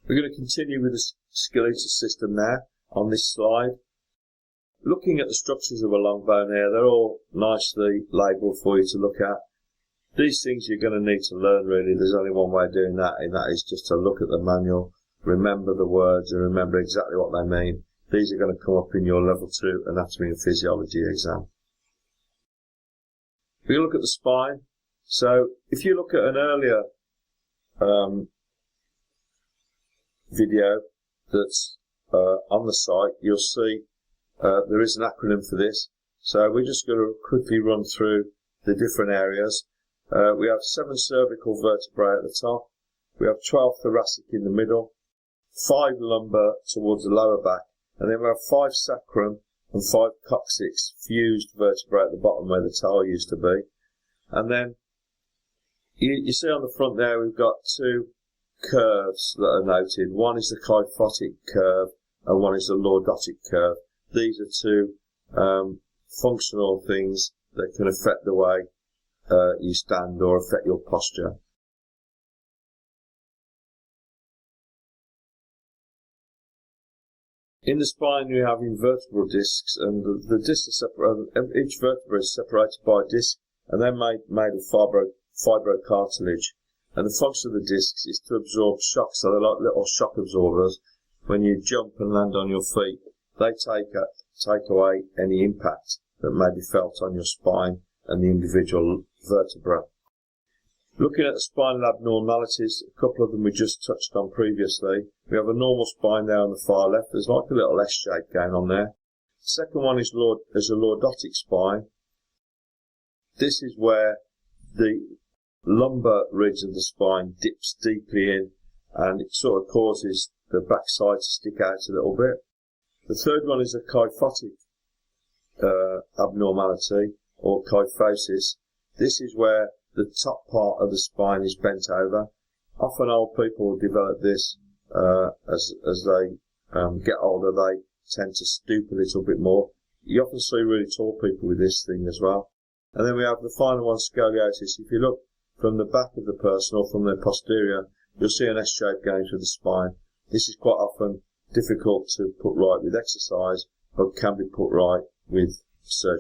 We're going to continue with the skeletal system now on this slide. Looking at the structures of a long bone here, they're all nicely labelled for you to look at. These things you're going to need to learn really. There's only one way of doing that, and that is just to look at the manual, remember the words and remember exactly what they mean. These are going to come up in your level 2 anatomy and physiology exam. We look at the spine. So if you look at an earlier video that's on the site, you'll see there is an acronym for this. So we're just going to quickly run through the different areas. We have 7 cervical vertebrae at the top. We have 12 thoracic in the middle, 5 lumbar towards the lower back, and then we have 5 sacrum and 5 coccyx fused vertebrae at the bottom where the toe used to be. And then you see on the front there we've got 2 curves that are noted. One is the kyphotic curve and one is the lordotic curve. These are 2 functional things that can affect the way you stand or affect your posture. In the spine we have invertebral discs, and the discs are separated. Each vertebra is separated by a disc, and they're made of fibrocartilage. And the function of the discs is to absorb shocks. So they're like little shock absorbers. When you jump and land on your feet, they take away any impact that may be felt on your spine and the individual vertebra. Looking at the spinal abnormalities, a couple of them we just touched on previously. We have a normal spine there on the far left. There's like a little S shape going on there. The second one is a lordotic spine. This is where the lumbar ridge of the spine dips deeply in, and it sort of causes the backside to stick out a little bit. The third one is a kyphotic abnormality, or kyphosis. This is where the top part of the spine is bent over. Often old people develop this as they get older. They tend to stoop a little bit more. You often see really tall people with this thing as well. And then we have the final one, scoliosis. If you look from the back of the person or from their posterior, you'll see an S shape going through the spine. This is quite often difficult to put right with exercise, but can be put right with surgery.